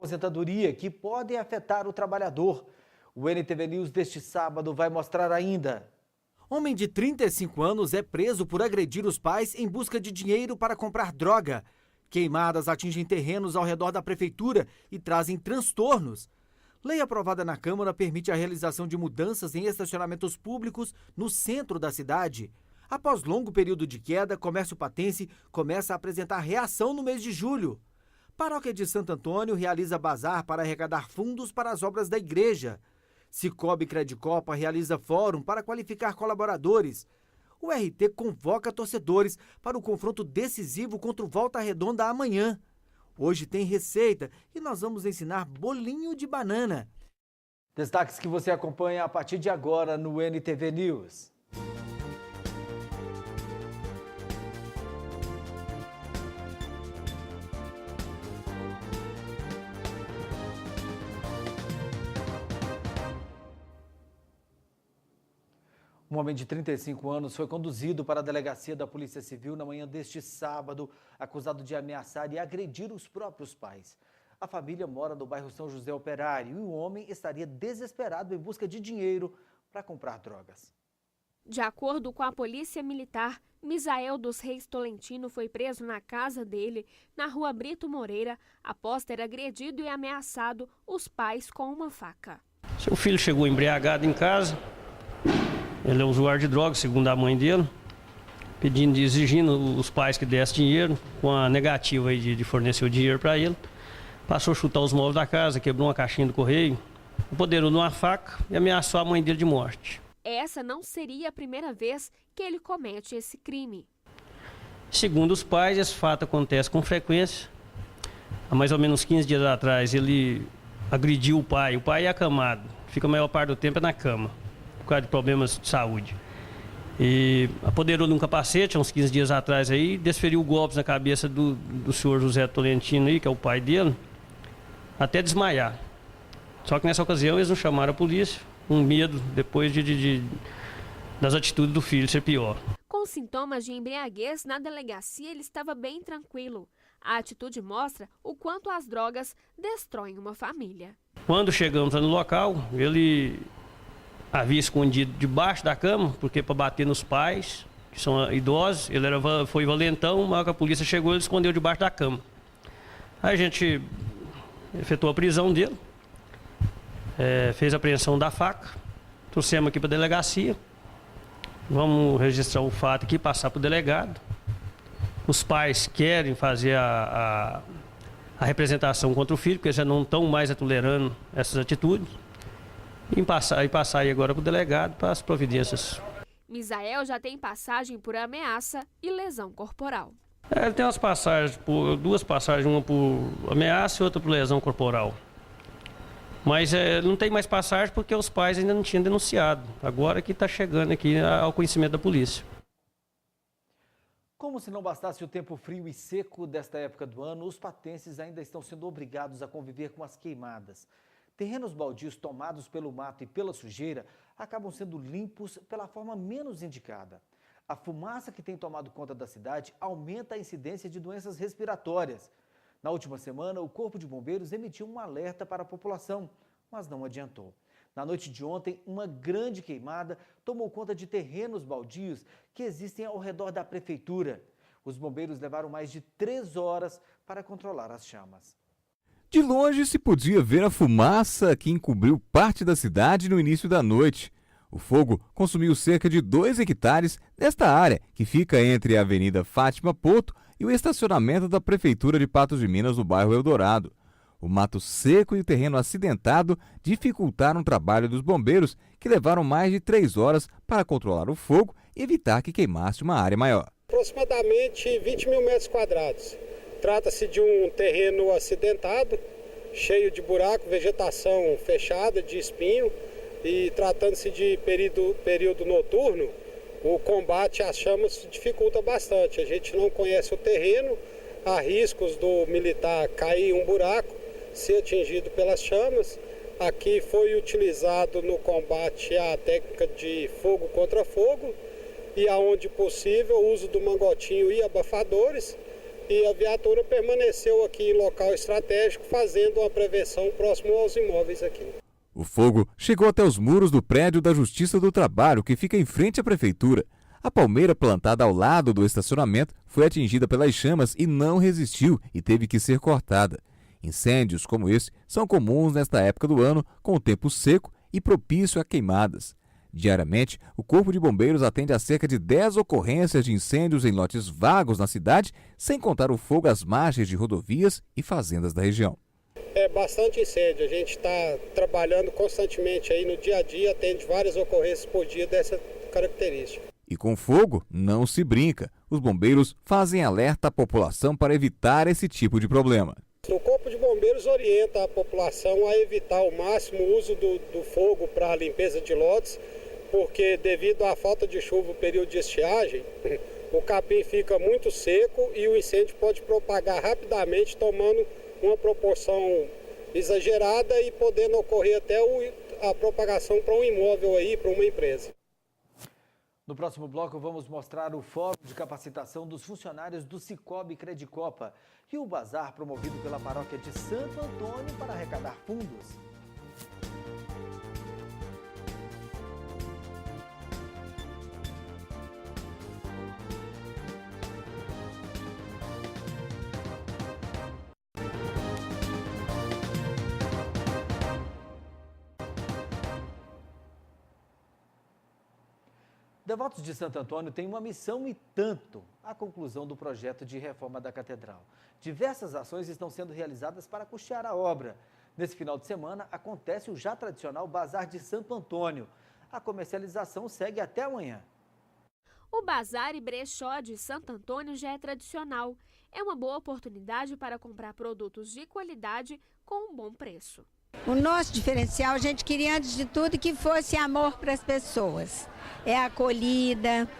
Aposentadoria que podem afetar o trabalhador. O NTV News deste sábado vai mostrar ainda. Homem de 35 anos é preso por agredir os pais em busca de dinheiro para comprar droga. Queimadas atingem terrenos ao redor da prefeitura e trazem transtornos. Lei aprovada na Câmara permite a realização de mudanças em estacionamentos públicos no centro da cidade. Após longo período de queda, Comércio Patense começa a apresentar reação no mês de julho. Paróquia de Santo Antônio realiza bazar para arrecadar fundos para as obras da igreja. Cicobi Credicopa realiza fórum para qualificar colaboradores. O RT convoca torcedores para o confronto decisivo contra o Volta Redonda amanhã. Hoje tem receita e nós vamos ensinar bolinho de banana. Destaques que você acompanha a partir de agora no NTV News. Um homem de 35 anos foi conduzido para a delegacia da Polícia Civil na manhã deste sábado, acusado de ameaçar e agredir os próprios pais. A família mora no bairro São José Operário e o homem estaria desesperado em busca de dinheiro para comprar drogas. De acordo com a Polícia Militar, Misael dos Reis Tolentino foi preso na casa dele, na rua Brito Moreira, após ter agredido e ameaçado os pais com uma faca. Seu filho chegou embriagado em casa. Ele é usuário de drogas, segundo a mãe dele, exigindo os pais que dessem dinheiro, com a negativa aí de fornecer o dinheiro para ele. Passou a chutar os móveis da casa, quebrou uma caixinha do correio, apoderou de uma faca e ameaçou a mãe dele de morte. Essa não seria a primeira vez que ele comete esse crime. Segundo os pais, esse fato acontece com frequência. Há mais ou menos 15 dias atrás, ele agrediu o pai é acamado, fica a maior parte do tempo na cama, por causa de problemas de saúde. E apoderou de um capacete, há uns 15 dias atrás, aí, desferiu golpes na cabeça do senhor José Tolentino, aí, que é o pai dele, até desmaiar. Só que nessa ocasião eles não chamaram a polícia, um medo depois das atitudes do filho ser pior. Com sintomas de embriaguez, na delegacia ele estava bem tranquilo. A atitude mostra o quanto as drogas destroem uma família. Quando chegamos no local, ele havia escondido debaixo da cama, porque para bater nos pais, que são idosos, ele foi valentão, mas a polícia chegou, ele escondeu debaixo da cama. Aí a gente efetuou a prisão dele, fez a apreensão da faca, trouxemos aqui para a delegacia, vamos registrar o fato aqui, passar para o delegado. Os pais querem fazer a representação contra o filho, porque já não estão mais tolerando essas atitudes. E passar aí agora para o delegado para as providências. Misael já tem passagem por ameaça e lesão corporal. Ele tem duas passagens, uma por ameaça e outra por lesão corporal. Mas não tem mais passagem porque os pais ainda não tinham denunciado. Agora que está chegando aqui ao conhecimento da polícia. Como se não bastasse o tempo frio e seco desta época do ano, os patenses ainda estão sendo obrigados a conviver com as queimadas. Terrenos baldios tomados pelo mato e pela sujeira acabam sendo limpos pela forma menos indicada. A fumaça que tem tomado conta da cidade aumenta a incidência de doenças respiratórias. Na última semana, o Corpo de Bombeiros emitiu um alerta para a população, mas não adiantou. Na noite de ontem, uma grande queimada tomou conta de terrenos baldios que existem ao redor da prefeitura. Os bombeiros levaram mais de 3 horas para controlar as chamas. De longe se podia ver a fumaça que encobriu parte da cidade no início da noite. O fogo consumiu cerca de 2 hectares nesta área, que fica entre a Avenida Fátima Porto e o estacionamento da Prefeitura de Patos de Minas, no bairro Eldorado. O mato seco e o terreno acidentado dificultaram o trabalho dos bombeiros, que levaram mais de 3 horas para controlar o fogo e evitar que queimasse uma área maior. Aproximadamente 20 mil metros quadrados. Trata-se de um terreno acidentado, cheio de buraco, vegetação fechada, de espinho, e tratando-se de período noturno, o combate às chamas dificulta bastante. A gente não conhece o terreno, há riscos do militar cair em um buraco, ser atingido pelas chamas. Aqui foi utilizado no combate a técnica de fogo contra fogo e, aonde possível, o uso do mangotinho e abafadores. e a viatura permaneceu aqui em local estratégico, fazendo uma prevenção próximo aos imóveis aqui. O fogo chegou até os muros do prédio da Justiça do Trabalho, que fica em frente à prefeitura. A palmeira plantada ao lado do estacionamento foi atingida pelas chamas e não resistiu e teve que ser cortada. Incêndios como esse são comuns nesta época do ano, com o tempo seco e propício a queimadas. Diariamente, o Corpo de Bombeiros atende a cerca de 10 ocorrências de incêndios em lotes vagos na cidade, sem contar o fogo às margens de rodovias e fazendas da região. É bastante incêndio, a gente está trabalhando constantemente aí no dia a dia, atende várias ocorrências por dia dessa característica. E com fogo não se brinca. Os bombeiros fazem alerta à população para evitar esse tipo de problema. O Corpo de Bombeiros orienta a população a evitar ao máximo o uso do fogo para a limpeza de lotes, porque devido à falta de chuva no período de estiagem, o capim fica muito seco e o incêndio pode propagar rapidamente, tomando uma proporção exagerada e podendo ocorrer até a propagação para um imóvel aí, para uma empresa. No próximo bloco, vamos mostrar o Fórum de Capacitação dos Funcionários do Cicobi Credicopa e o bazar promovido pela paróquia de Santo Antônio para arrecadar fundos. Devotos de Santo Antônio têm uma missão e tanto: a conclusão do projeto de reforma da catedral. Diversas ações estão sendo realizadas para custear a obra. Nesse final de semana, acontece o já tradicional Bazar de Santo Antônio. A comercialização segue até amanhã. O Bazar e Brechó de Santo Antônio já é tradicional. É uma boa oportunidade para comprar produtos de qualidade com um bom preço. O nosso diferencial, a gente queria, antes de tudo, que fosse amor para as pessoas. É a acolhida,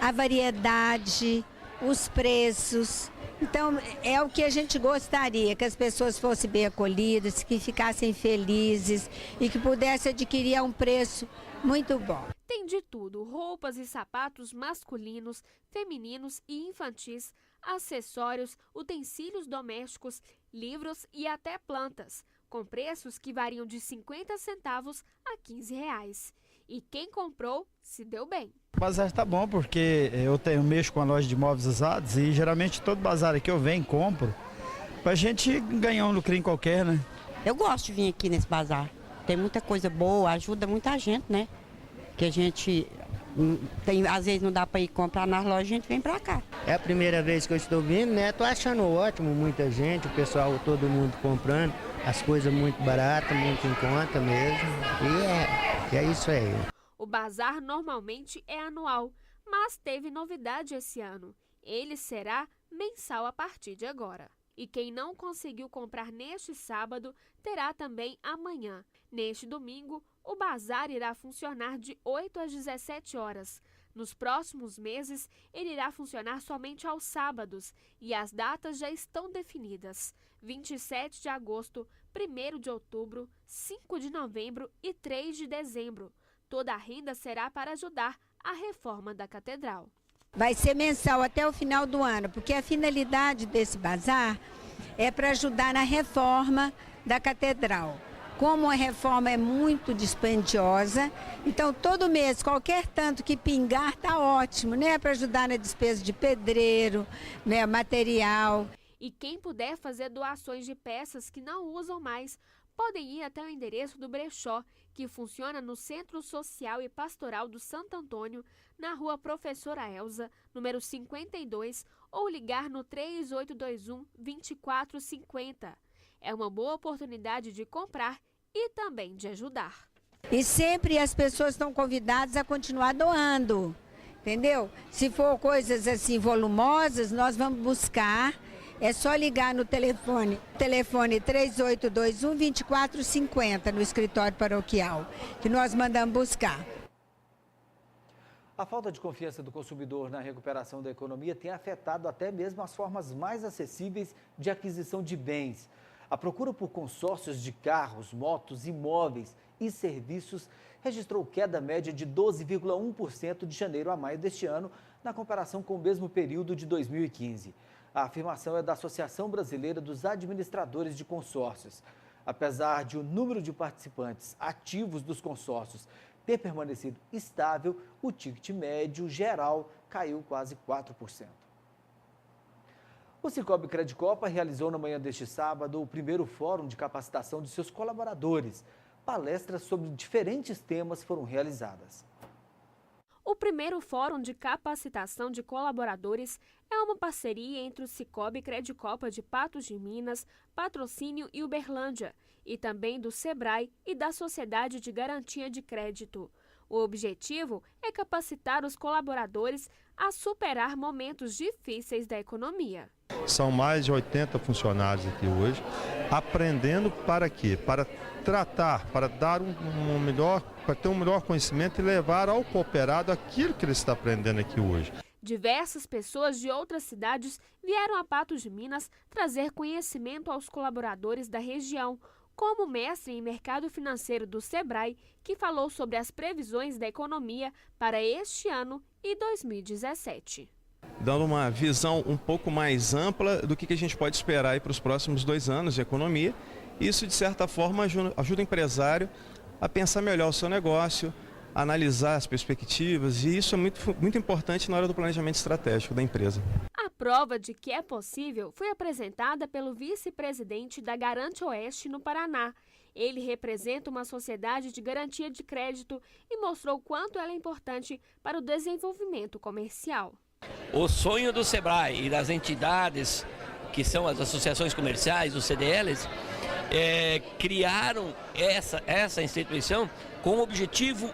a variedade, os preços. Então, é o que a gente gostaria, que as pessoas fossem bem acolhidas, que ficassem felizes e que pudessem adquirir a um preço muito bom. Tem de tudo: roupas e sapatos masculinos, femininos e infantis, acessórios, utensílios domésticos, livros e até plantas, com preços que variam de 50 centavos a R$15. E quem comprou se deu bem. O bazar está bom porque eu mexo com a loja de móveis usados e geralmente todo bazar aqui eu venho e compro para a gente ganhar um lucrinho qualquer, né? Eu gosto de vir aqui nesse bazar. Tem muita coisa boa, ajuda muita gente, né? Que a gente às vezes não dá para ir comprar nas lojas, a gente vem para cá. É a primeira vez que eu estou vindo, né? Estou achando ótimo, muita gente, o pessoal, todo mundo comprando, as coisas muito baratas, muito em conta mesmo. E é isso aí. O bazar normalmente é anual, mas teve novidade esse ano. Ele será mensal a partir de agora. E quem não conseguiu comprar neste sábado, terá também amanhã. Neste domingo, o bazar irá funcionar de 8 às 17 horas. Nos próximos meses, ele irá funcionar somente aos sábados e as datas já estão definidas: 27 de agosto, 1º de outubro, 5 de novembro e 3 de dezembro. Toda a renda será para ajudar a reforma da catedral. Vai ser mensal até o final do ano, porque a finalidade desse bazar é para ajudar na reforma da catedral. Como a reforma é muito dispendiosa, então todo mês, qualquer tanto que pingar, tá ótimo, né? Para ajudar na despesa de pedreiro, né? Material. E quem puder fazer doações de peças que não usam mais, podem ir até o endereço do Brechó, que funciona no Centro Social e Pastoral do Santo Antônio, na Rua Professora Elza, número 52, ou ligar no 3821-2450. É uma boa oportunidade de comprar e também de ajudar. E sempre as pessoas estão convidadas a continuar doando, entendeu? Se for coisas assim volumosas, nós vamos buscar. É só ligar no telefone 3821-2450 no escritório paroquial, que nós mandamos buscar. A falta de confiança do consumidor na recuperação da economia tem afetado até mesmo as formas mais acessíveis de aquisição de bens. A procura por consórcios de carros, motos, imóveis e serviços registrou queda média de 12,1% de janeiro a maio deste ano, na comparação com o mesmo período de 2015. A afirmação é da Associação Brasileira dos Administradores de Consórcios. Apesar de o número de participantes ativos dos consórcios ter permanecido estável, o ticket médio geral caiu quase 4%. O Sicoob Credicopa realizou na manhã deste sábado o primeiro fórum de capacitação de seus colaboradores. Palestras sobre diferentes temas foram realizadas. O primeiro Fórum de Capacitação de Colaboradores é uma parceria entre o Sicoob Credicopa de Patos de Minas, Patrocínio e Uberlândia, e também do Sebrae e da Sociedade de Garantia de Crédito. O objetivo é capacitar os colaboradores a superar momentos difíceis da economia. São mais de 80 funcionários aqui hoje, aprendendo para quê? Para tratar, para dar para ter um melhor conhecimento e levar ao cooperado aquilo que ele está aprendendo aqui hoje. Diversas pessoas de outras cidades vieram a Patos de Minas trazer conhecimento aos colaboradores da região, como o mestre em mercado financeiro do Sebrae, que falou sobre as previsões da economia para este ano e 2017. Dando uma visão um pouco mais ampla do que a gente pode esperar aí para os próximos 2 anos de economia. Isso, de certa forma, ajuda o empresário a pensar melhor o seu negócio, a analisar as perspectivas, e isso é muito importante na hora do planejamento estratégico da empresa. A prova de que é possível foi apresentada pelo vice-presidente da Garante Oeste no Paraná. Ele representa uma sociedade de garantia de crédito e mostrou quanto ela é importante para o desenvolvimento comercial. O sonho do Sebrae e das entidades, que são as associações comerciais, os CDLs, criaram essa instituição com o objetivo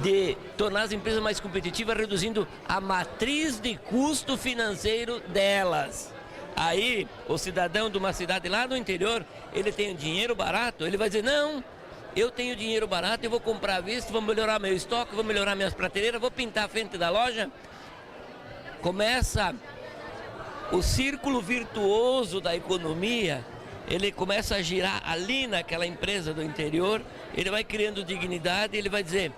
de tornar as empresas mais competitivas, reduzindo a matriz de custo financeiro delas. Aí, o cidadão de uma cidade lá no interior, ele tem dinheiro barato, ele vai dizer, não, eu tenho dinheiro barato, eu vou comprar à vista, vou melhorar meu estoque, vou melhorar minhas prateleiras, vou pintar a frente da loja. Começa o círculo virtuoso da economia, ele começa a girar ali naquela empresa do interior, ele vai criando dignidade, ele vai dizer,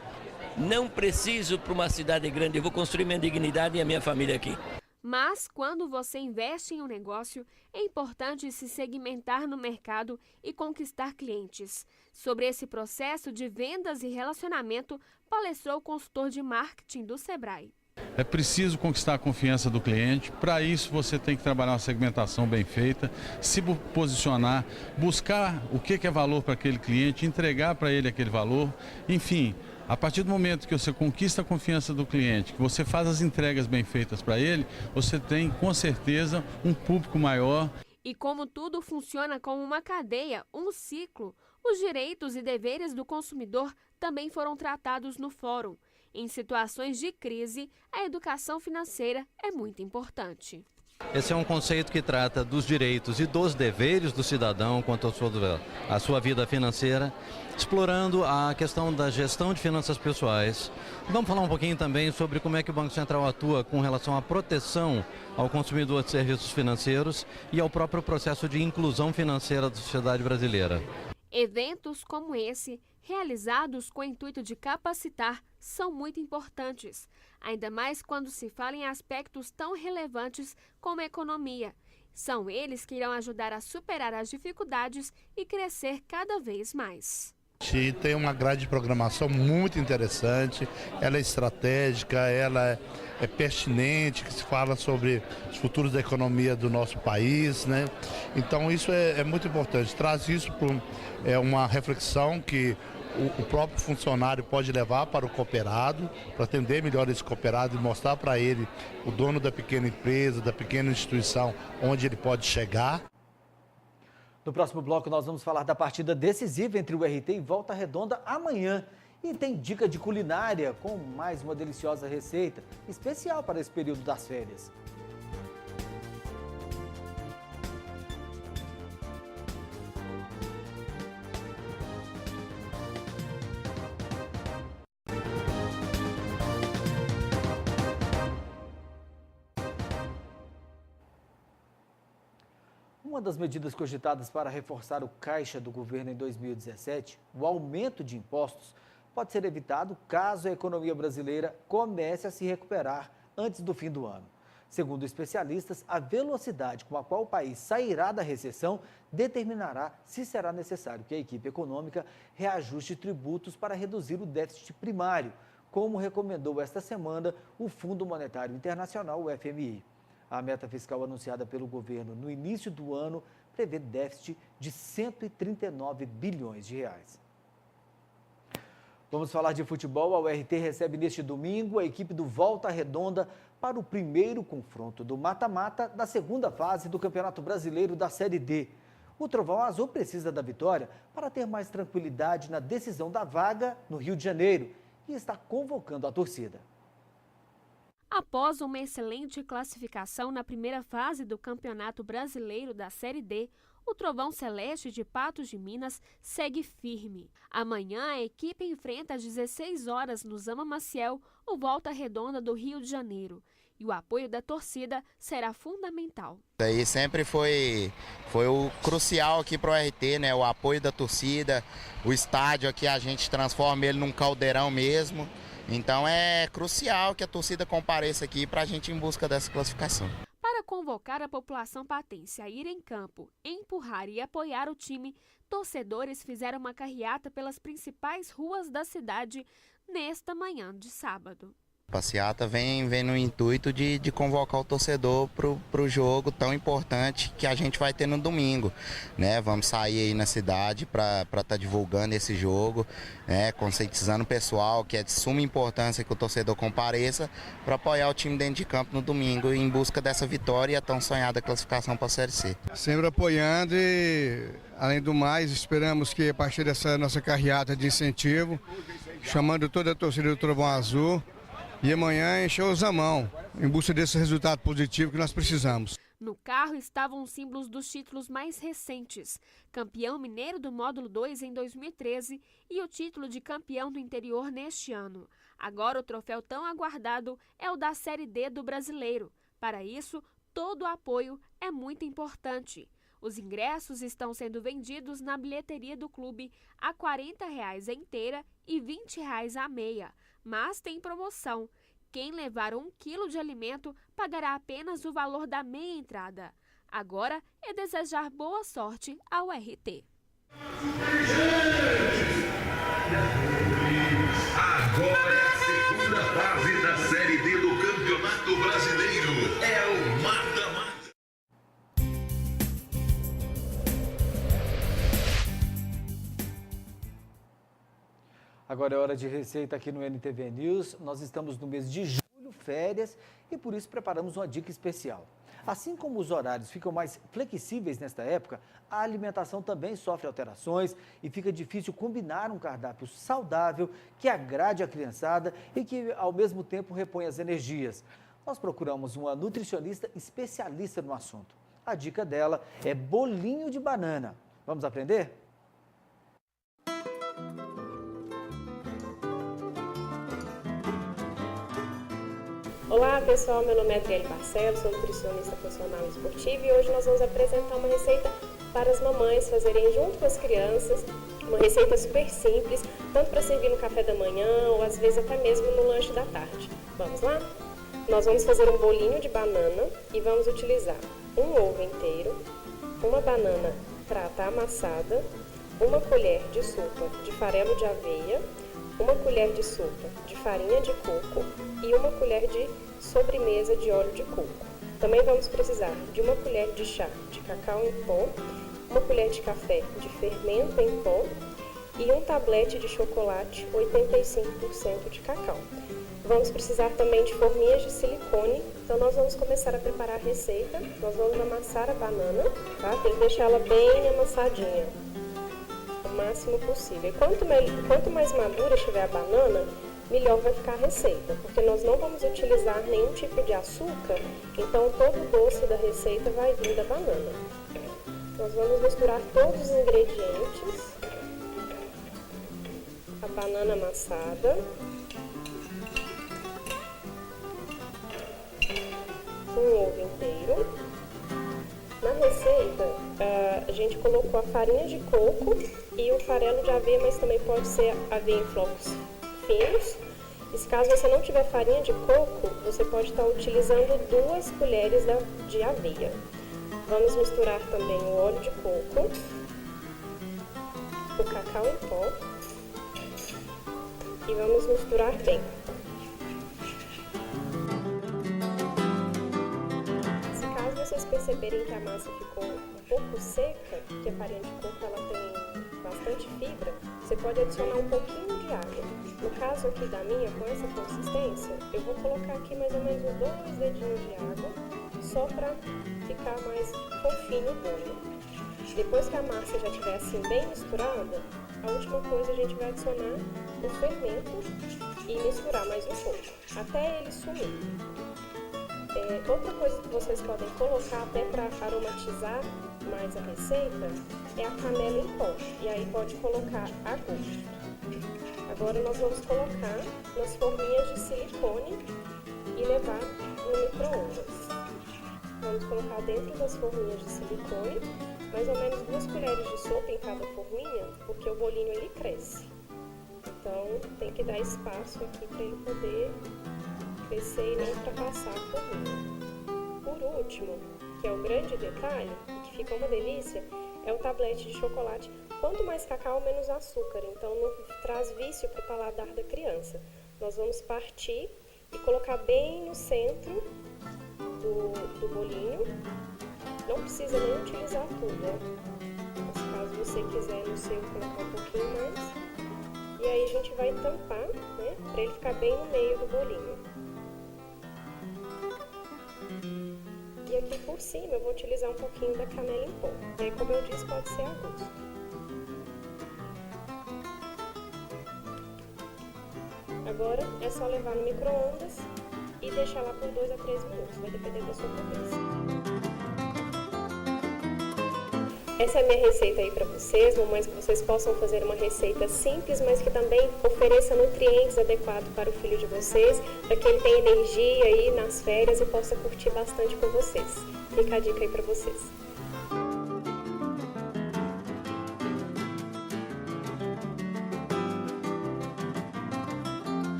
não preciso para uma cidade grande, eu vou construir minha dignidade e a minha família aqui. Mas, quando você investe em um negócio, é importante se segmentar no mercado e conquistar clientes. Sobre esse processo de vendas e relacionamento, palestrou o consultor de marketing do Sebrae. É preciso conquistar a confiança do cliente. Para isso, você tem que trabalhar uma segmentação bem feita, se posicionar, buscar o que é valor para aquele cliente, entregar para ele aquele valor. Enfim, a partir do momento que você conquista a confiança do cliente, que você faz as entregas bem feitas para ele, você tem, com certeza, um público maior. E como tudo funciona como uma cadeia, um ciclo, os direitos e deveres do consumidor também foram tratados no fórum. Em situações de crise, a educação financeira é muito importante. Esse é um conceito que trata dos direitos e dos deveres do cidadão quanto à sua vida financeira, explorando a questão da gestão de finanças pessoais. Vamos falar um pouquinho também sobre como é que o Banco Central atua com relação à proteção ao consumidor de serviços financeiros e ao próprio processo de inclusão financeira da sociedade brasileira. Eventos como esse, realizados com o intuito de capacitar, são muito importantes, ainda mais quando se fala em aspectos tão relevantes como a economia. São eles que irão ajudar a superar as dificuldades e crescer cada vez mais. Tem uma grade de programação muito interessante, ela é estratégica, ela é pertinente, que se fala sobre os futuros da economia do nosso país, né? Então isso é muito importante, traz isso para uma reflexão que o próprio funcionário pode levar para o cooperado, para atender melhor esse cooperado e mostrar para ele, o dono da pequena empresa, da pequena instituição, onde ele pode chegar. No próximo bloco nós vamos falar da partida decisiva entre o RT e Volta Redonda amanhã. E tem dica de culinária com mais uma deliciosa receita, especial para esse período das férias. Uma das medidas cogitadas para reforçar o caixa do governo em 2017, o aumento de impostos, pode ser evitado caso a economia brasileira comece a se recuperar antes do fim do ano. Segundo especialistas, a velocidade com a qual o país sairá da recessão determinará se será necessário que a equipe econômica reajuste tributos para reduzir o déficit primário, como recomendou esta semana o Fundo Monetário Internacional, o FMI. A meta fiscal anunciada pelo governo no início do ano prevê déficit de 139 bilhões de reais. Vamos falar de futebol. A URT recebe neste domingo a equipe do Volta Redonda para o primeiro confronto do mata-mata da segunda fase do Campeonato Brasileiro da Série D. O Trovão Azul precisa da vitória para ter mais tranquilidade na decisão da vaga no Rio de Janeiro e está convocando a torcida. Após uma excelente classificação na primeira fase do Campeonato Brasileiro da Série D, o Trovão Celeste de Patos de Minas segue firme. Amanhã a equipe enfrenta às 16 horas no Zama Maciel o Volta Redonda do Rio de Janeiro. E o apoio da torcida será fundamental. Isso aí sempre foi o crucial aqui para o RT, né? O apoio da torcida, o estádio aqui a gente transforma ele num caldeirão mesmo. Então é crucial que a torcida compareça aqui para a gente ir em busca dessa classificação. Para convocar a população patense a ir em campo, empurrar e apoiar o time, torcedores fizeram uma carreata pelas principais ruas da cidade nesta manhã de sábado. A passeata vem no intuito de convocar o torcedor para o jogo tão importante que a gente vai ter no domingo, né? Vamos sair aí na cidade para estar divulgando esse jogo, né? Conscientizando o pessoal que é de suma importância que o torcedor compareça para apoiar o time dentro de campo no domingo em busca dessa vitória e a tão sonhada classificação para a Série C. Sempre apoiando e, além do mais, esperamos que a partir dessa nossa carreata de incentivo, chamando toda a torcida do Trovão Azul, e amanhã encher os mão em busca desse resultado positivo que nós precisamos. No carro estavam os símbolos dos títulos mais recentes. Campeão mineiro do Módulo 2 em 2013 e o título de campeão do interior neste ano. Agora o troféu tão aguardado é o da Série D do Brasileiro. Para isso, todo o apoio é muito importante. Os ingressos estão sendo vendidos na bilheteria do clube a R$ 40 a inteira e R$ 20 a meia. Mas tem promoção. Quem levar 1 quilo de alimento pagará apenas o valor da meia entrada. Agora é desejar boa sorte ao RT. Agora é a segunda fase da Série D do Campeonato Brasileiro. É o mata-mata. Agora é hora de receita aqui no NTV News. Nós estamos no mês de julho, férias, e por isso preparamos uma dica especial. Assim como os horários ficam mais flexíveis nesta época, a alimentação também sofre alterações e fica difícil combinar um cardápio saudável que agrade a criançada e que, ao mesmo tempo, repõe as energias. Nós procuramos uma nutricionista especialista no assunto. A dica dela é bolinho de banana. Vamos aprender? Olá pessoal, meu nome é Adriele Barcelos, sou nutricionista funcional esportiva e hoje nós vamos apresentar uma receita para as mamães fazerem junto com as crianças, uma receita super simples, tanto para servir no café da manhã ou às vezes até mesmo no lanche da tarde. Vamos lá? Nós vamos fazer um bolinho de banana e vamos utilizar um ovo inteiro, uma banana prata amassada, uma colher de sopa de farelo de aveia, uma colher de sopa de farinha de coco e uma colher de sobremesa de óleo de coco. Também vamos precisar de uma colher de chá de cacau em pó, uma colher de café de fermento em pó e um tablete de chocolate 85% de cacau. Vamos precisar também de forminhas de silicone, então nós vamos começar a preparar a receita. Nós vamos amassar a banana, tá? Tem que deixar ela bem amassadinha, o máximo possível. E quanto mais madura estiver a banana, melhor vai ficar a receita, porque nós não vamos utilizar nenhum tipo de açúcar, então todo o doce da receita vai vir da banana. Nós vamos misturar todos os ingredientes, a banana amassada, um ovo inteiro. Na receita, a gente colocou a farinha de coco e o farelo de aveia, mas também pode ser aveia em flocos finos. E se caso você não tiver farinha de coco, você pode estar utilizando 2 colheres de aveia. Vamos misturar também o óleo de coco, o cacau em pó e vamos misturar bem. Se caso vocês perceberem que a massa ficou um pouco seca, que a farinha de coco ela tem bastante fibra, você pode adicionar um pouquinho de água. No caso aqui da minha, com essa consistência, eu vou colocar aqui mais ou menos uns 2 dedinhos de água, só para ficar mais fofinho o bolo. Depois que a massa já estiver assim bem misturada, a última coisa a gente vai adicionar o fermento e misturar mais um pouco, até ele sumir. Outra coisa que vocês podem colocar até para aromatizar mais a receita é a canela em pó, e aí pode colocar a gosto. Agora nós vamos colocar nas forminhas de silicone e levar no micro-ondas. Vamos colocar dentro das forminhas de silicone, mais ou menos 2 colheres de sopa em cada forminha, porque o bolinho ele cresce. Então tem que dar espaço aqui para ele poder crescer e não ultrapassar a forminha. Por último, que é o grande detalhe, que fica uma delícia, é o tablete de chocolate. Quanto mais cacau, menos açúcar, então não traz vício para o paladar da criança. Nós vamos partir e colocar bem no centro do bolinho. Não precisa nem utilizar tudo, né? Mas caso você quiser no seu colocar um pouquinho mais. E aí a gente vai tampar, né? Para ele ficar bem no meio do bolinho. E aqui por cima eu vou utilizar um pouquinho da canela em pó. E aí, como eu disse, pode ser a gosto. Agora é só levar no micro-ondas e deixar lá por 2 a 3 minutos, vai depender da sua potência. Essa é a minha receita aí para vocês, mamães, que vocês possam fazer uma receita simples, mas que também ofereça nutrientes adequados para o filho de vocês, para que ele tenha energia aí nas férias e possa curtir bastante com vocês. Fica a dica aí para vocês.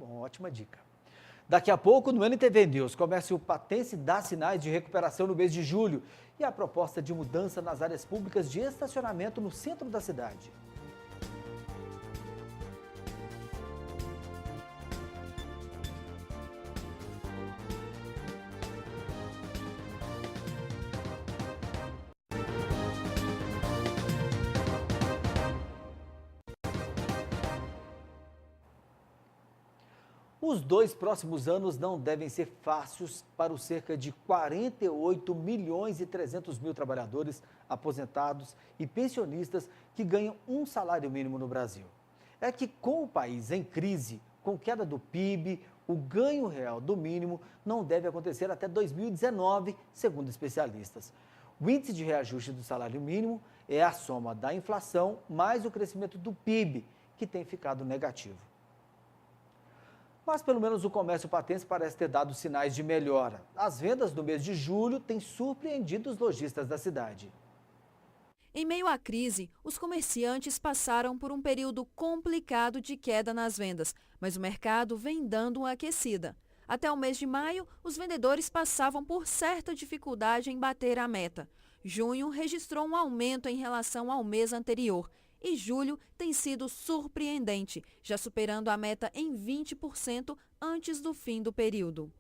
Ótima dica. Daqui a pouco, no NTV News, Comércio Patense dá sinais de recuperação no mês de julho e a proposta de mudança nas áreas públicas de estacionamento no centro da cidade. Os 2 próximos anos não devem ser fáceis para os cerca de 48 milhões e 300 mil trabalhadores, aposentados e pensionistas que ganham um salário mínimo no Brasil. É que com o país em crise, com queda do PIB, o ganho real do mínimo não deve acontecer até 2019, segundo especialistas. O índice de reajuste do salário mínimo é a soma da inflação mais o crescimento do PIB, que tem ficado negativo. Mas pelo menos o comércio patense parece ter dado sinais de melhora. As vendas do mês de julho têm surpreendido os lojistas da cidade. Em meio à crise, os comerciantes passaram por um período complicado de queda nas vendas, mas o mercado vem dando uma aquecida. Até o mês de maio, os vendedores passavam por certa dificuldade em bater a meta. Junho registrou um aumento em relação ao mês anterior. E julho tem sido surpreendente, já superando a meta em 20% antes do fim do período.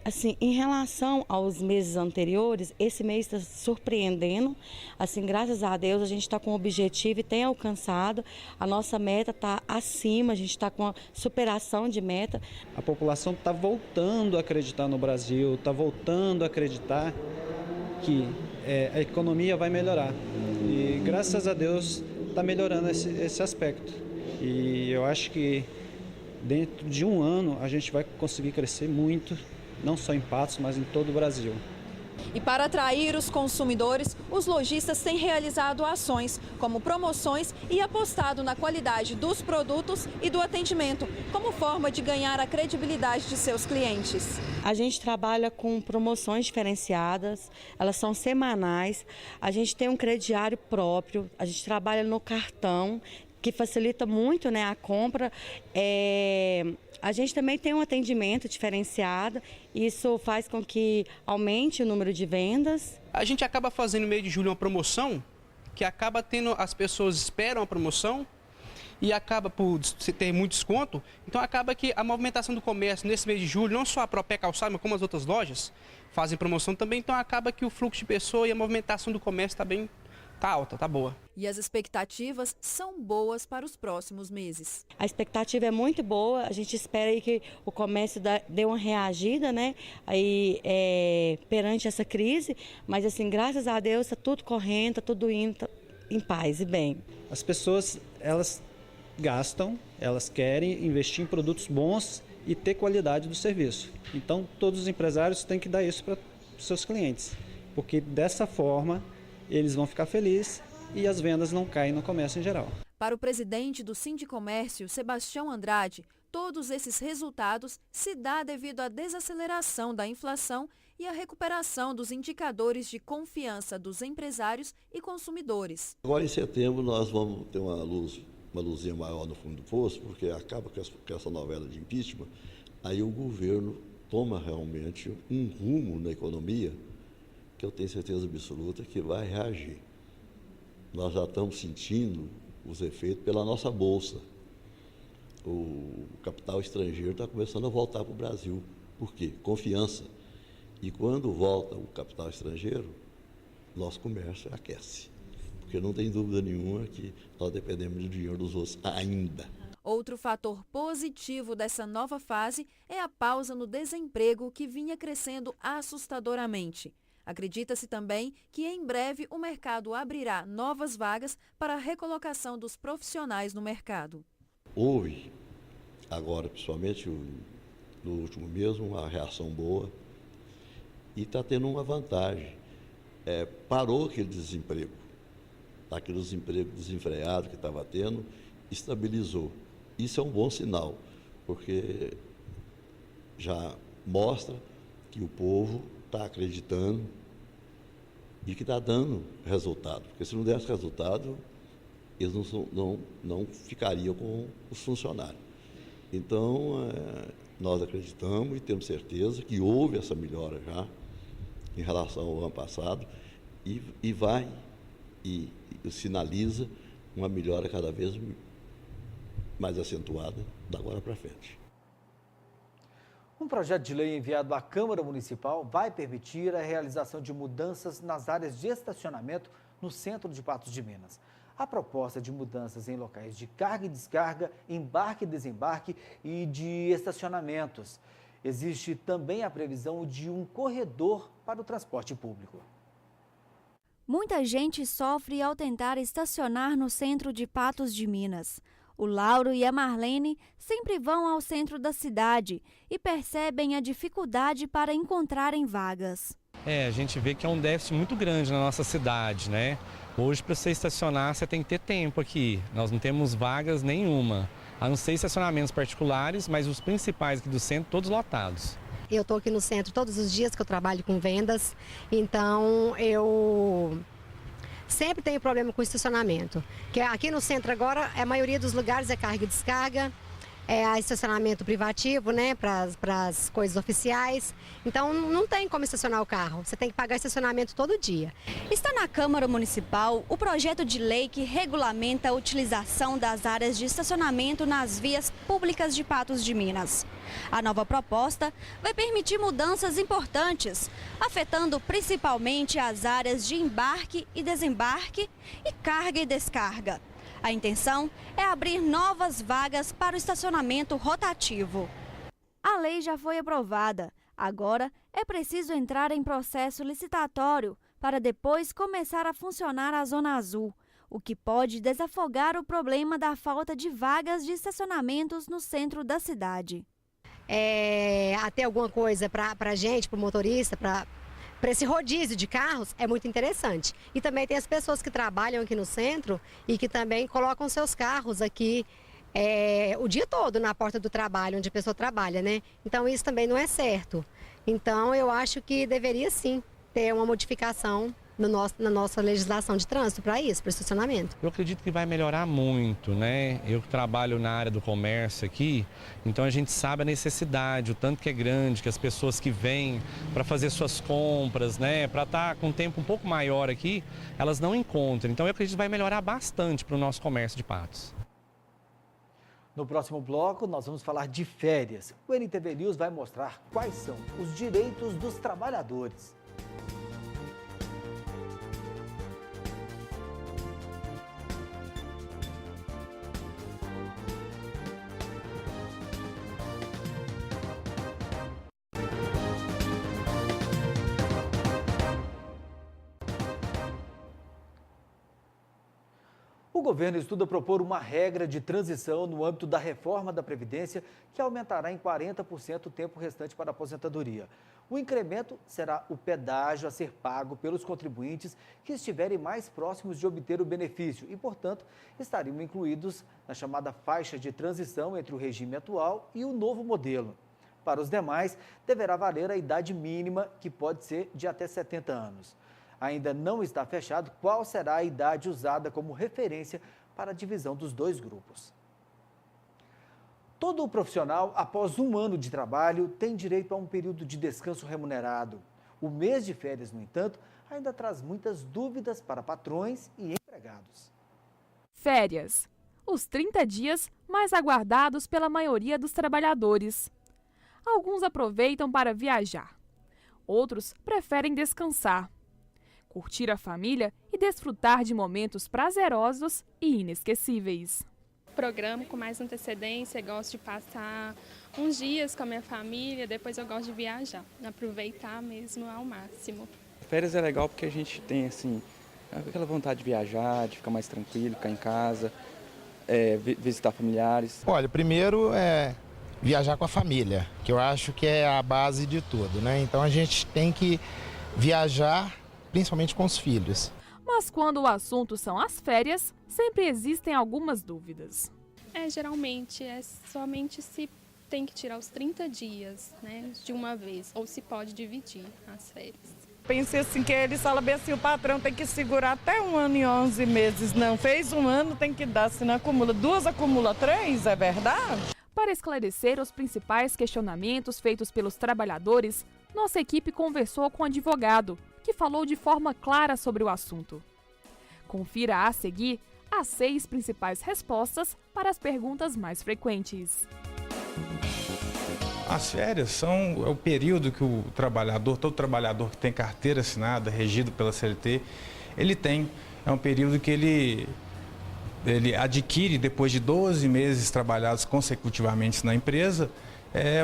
Assim, em relação aos meses anteriores, esse mês está surpreendendo. Assim, graças a Deus, a gente está com o objetivo e tem alcançado. A nossa meta está acima, a gente está com a superação de meta. A população está voltando a acreditar no Brasil, está voltando a acreditar que a economia vai melhorar. E graças a Deus está melhorando esse aspecto. E eu acho que dentro de um ano a gente vai conseguir crescer muito, não só em Patos, mas em todo o Brasil. E para atrair os consumidores, os lojistas têm realizado ações, como promoções e apostado na qualidade dos produtos e do atendimento, como forma de ganhar a credibilidade de seus clientes. A gente trabalha com promoções diferenciadas, elas são semanais, a gente tem um crediário próprio, a gente trabalha no cartão, que facilita muito, né, a compra. A gente também tem um atendimento diferenciado, isso faz com que aumente o número de vendas. A gente acaba fazendo no mês de julho uma promoção, que acaba tendo, as pessoas esperam a promoção e acaba por ter muito desconto. Então acaba que a movimentação do comércio nesse mês de julho, não só a Propé Calçado, mas como as outras lojas, fazem promoção também. Então acaba que o fluxo de pessoas e a movimentação do comércio tá alta, tá boa. E as expectativas são boas para os próximos meses. A expectativa é muito boa, a gente espera aí que o comércio dê uma reagida, né, aí, perante essa crise, mas assim, graças a Deus está tudo correndo, está tudo indo em paz e bem. As pessoas, elas gastam, elas querem investir em produtos bons e ter qualidade do serviço. Então todos os empresários têm que dar isso para os seus clientes, porque dessa forma eles vão ficar felizes e as vendas não caem no comércio em geral. Para o presidente do Sindicomércio, Sebastião Andrade, todos esses resultados se dá devido à desaceleração da inflação e à recuperação dos indicadores de confiança dos empresários e consumidores. Agora em setembro nós vamos ter uma luzinha maior no fundo do poço, porque acaba com essa novela de impeachment, aí o governo toma realmente um rumo na economia que eu tenho certeza absoluta que vai reagir. Nós já estamos sentindo os efeitos pela nossa bolsa. O capital estrangeiro está começando a voltar para o Brasil. Por quê? Confiança. E quando volta o capital estrangeiro, nosso comércio aquece. Porque não tem dúvida nenhuma que nós dependemos do dinheiro dos outros ainda. Outro fator positivo dessa nova fase é a pausa no desemprego que vinha crescendo assustadoramente. Acredita-se também que em breve o mercado abrirá novas vagas para a recolocação dos profissionais no mercado. Houve, agora principalmente no último mês, uma reação boa e está tendo uma vantagem. Parou aquele desemprego desenfreado que estava tendo, estabilizou. Isso é um bom sinal, porque já mostra que o povo está acreditando e que está dando resultado. Porque se não desse resultado, eles não ficariam com os funcionários. Então, nós acreditamos e temos certeza que houve essa melhora já em relação ao ano passado e sinaliza uma melhora cada vez mais acentuada da agora para frente. Um projeto de lei enviado à Câmara Municipal vai permitir a realização de mudanças nas áreas de estacionamento no centro de Patos de Minas. A proposta de mudanças em locais de carga e descarga, embarque e desembarque e de estacionamentos. Existe também a previsão de um corredor para o transporte público. Muita gente sofre ao tentar estacionar no centro de Patos de Minas. O Lauro e a Marlene sempre vão ao centro da cidade e percebem a dificuldade para encontrarem vagas. A gente vê que é um déficit muito grande na nossa cidade, né? Hoje, para você estacionar, você tem que ter tempo aqui. Nós não temos vagas nenhuma, a não ser estacionamentos particulares, mas os principais aqui do centro, todos lotados. Eu estou aqui no centro todos os dias que eu trabalho com vendas, então eu sempre tenho problema com estacionamento. Que aqui no centro agora, a maioria dos lugares é carga e descarga, é estacionamento privativo, né, para as coisas oficiais. Então não tem como estacionar o carro, você tem que pagar estacionamento todo dia. Está na Câmara Municipal o projeto de lei que regulamenta a utilização das áreas de estacionamento nas vias públicas de Patos de Minas. A nova proposta vai permitir mudanças importantes, afetando principalmente as áreas de embarque e desembarque e carga e descarga. A intenção é abrir novas vagas para o estacionamento rotativo. A lei já foi aprovada. Agora é preciso entrar em processo licitatório para depois começar a funcionar a Zona Azul, o que pode desafogar o problema da falta de vagas de estacionamentos no centro da cidade. Até alguma coisa para a gente, para o motorista, para esse rodízio de carros é muito interessante. E também tem as pessoas que trabalham aqui no centro e que também colocam seus carros aqui o dia todo na porta do trabalho, onde a pessoa trabalha, né? Então isso também não é certo. Então eu acho que deveria sim ter uma modificação na nossa legislação de trânsito para isso, para estacionamento. Eu acredito que vai melhorar muito, né? Eu trabalho na área do comércio aqui, então a gente sabe a necessidade, o tanto que é grande, que as pessoas que vêm para fazer suas compras, né? Para estar com um tempo um pouco maior aqui, elas não encontram. Então eu acredito que vai melhorar bastante para o nosso comércio de Patos. No próximo bloco, nós vamos falar de férias. O NTV News vai mostrar quais são os direitos dos trabalhadores. O governo estuda propor uma regra de transição no âmbito da reforma da Previdência que aumentará em 40% o tempo restante para a aposentadoria. O incremento será o pedágio a ser pago pelos contribuintes que estiverem mais próximos de obter o benefício e, portanto, estariam incluídos na chamada faixa de transição entre o regime atual e o novo modelo. Para os demais, deverá valer a idade mínima, que pode ser de até 70 anos. Ainda não está fechado qual será a idade usada como referência para a divisão dos dois grupos. Todo profissional, após um ano de trabalho, tem direito a um período de descanso remunerado. O mês de férias, no entanto, ainda traz muitas dúvidas para patrões e empregados. Férias. Os 30 dias mais aguardados pela maioria dos trabalhadores. Alguns aproveitam para viajar. Outros preferem descansar, curtir a família e desfrutar de momentos prazerosos e inesquecíveis. Programo com mais antecedência, gosto de passar uns dias com a minha família, depois eu gosto de viajar, aproveitar mesmo ao máximo. Férias é legal porque a gente tem assim, aquela vontade de viajar, de ficar mais tranquilo, ficar em casa, visitar familiares. Olha, primeiro é viajar com a família, que eu acho que é a base de tudo, né? Então a gente tem que viajar principalmente com os filhos. Mas quando o assunto são as férias, sempre existem algumas dúvidas. Geralmente é somente se tem que tirar os 30 dias, né, de uma vez, ou se pode dividir as férias. Pensei assim, que eles falam bem assim, o patrão tem que segurar até 1 ano e 11 meses. Não, fez 1 ano, tem que dar, senão acumula 2, acumula 3, é verdade? Para esclarecer os principais questionamentos feitos pelos trabalhadores, nossa equipe conversou com um advogado, que falou de forma clara sobre o assunto. Confira a seguir as 6 principais respostas para as perguntas mais frequentes. As férias são o período que o trabalhador, todo trabalhador que tem carteira assinada, regido pela CLT, ele tem. É um período que ele adquire depois de 12 meses trabalhados consecutivamente na empresa,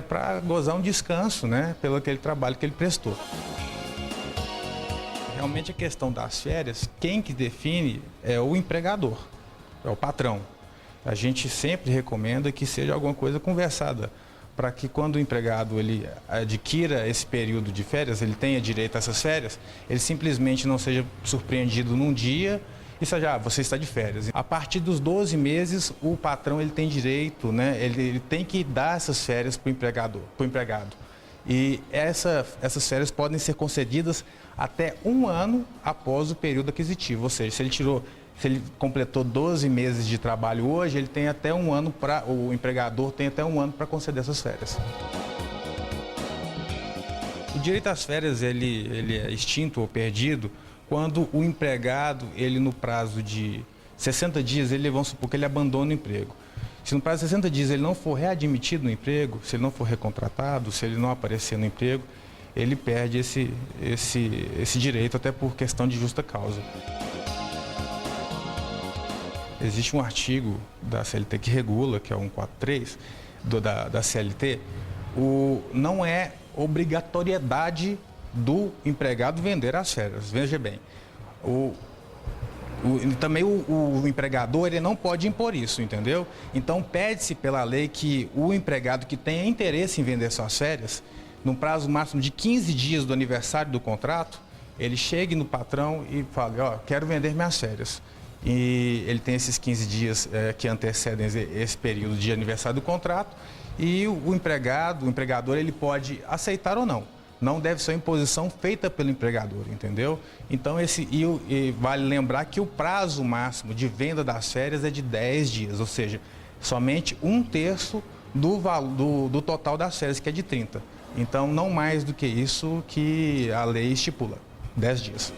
para gozar um descanso, né, pelo aquele trabalho que ele prestou. Realmente a questão das férias, quem que define é o empregador, é o patrão. A gente sempre recomenda que seja alguma coisa conversada, para que quando o empregado ele adquira esse período de férias, ele tenha direito a essas férias, ele simplesmente não seja surpreendido num dia e seja, você está de férias. A partir dos 12 meses, o patrão ele tem direito, né, ele tem que dar essas férias para o empregado. E essas férias podem ser concedidas até 1 ano após o período aquisitivo. Ou seja, se ele completou 12 meses de trabalho hoje, ele tem até 1 ano o empregador tem até 1 ano para conceder essas férias. O direito às férias ele é extinto ou perdido quando o empregado, ele no prazo de 60 dias, vamos supor que ele abandona o emprego. Se no prazo de 60 dias ele não for readmitido no emprego, se ele não for recontratado, se ele não aparecer no emprego, ele perde esse direito até por questão de justa causa. Existe um artigo da CLT que regula, que é o 143 da CLT, não é obrigatoriedade do empregado vender as férias. Veja bem, também o empregador ele não pode impor isso, entendeu? Então pede-se pela lei que o empregado que tenha interesse em vender suas férias, no prazo máximo de 15 dias do aniversário do contrato, ele chegue no patrão e fale, quero vender minhas férias. E ele tem esses 15 dias que antecedem esse período de aniversário do contrato, e o empregador ele pode aceitar ou não. Não deve ser uma imposição feita pelo empregador, entendeu? Então, vale lembrar que o prazo máximo de venda das férias é de 10 dias, ou seja, somente 1/3 do total das férias, que é de 30. Então, não mais do que isso que a lei estipula, 10 dias.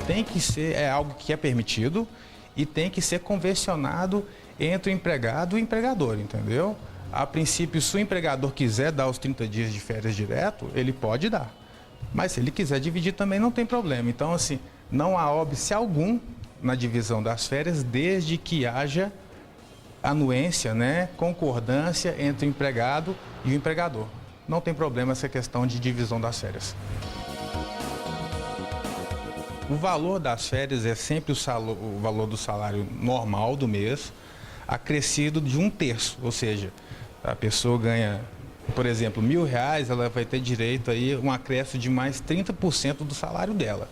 Tem que ser algo que é permitido e tem que ser convencionado entre o empregado e o empregador, entendeu? A princípio, se o empregador quiser dar os 30 dias de férias direto, ele pode dar. Mas se ele quiser dividir também não tem problema. Então, assim, não há óbice algum na divisão das férias, desde que haja anuência, né, concordância entre o empregado e o empregador. Não tem problema essa questão de divisão das férias. O valor das férias é sempre o valor do salário normal do mês, acrescido de 1/3, ou seja, a pessoa ganha, por exemplo, R$1.000, ela vai ter direito aí a um acréscimo de mais 30% do salário dela.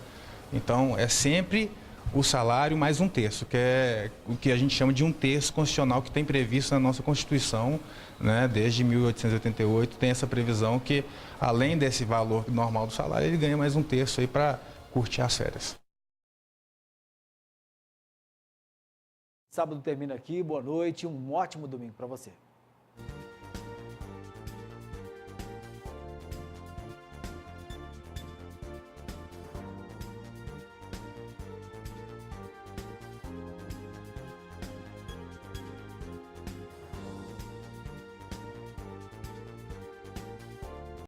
Então, é sempre o salário mais 1/3, que é o que a gente chama de 1/3 constitucional, que tem previsto na nossa Constituição, né, desde 1888, tem essa previsão que, além desse valor normal do salário, ele ganha mais 1/3 aí para curtir as férias. Sábado termina aqui, boa noite, um ótimo domingo para você.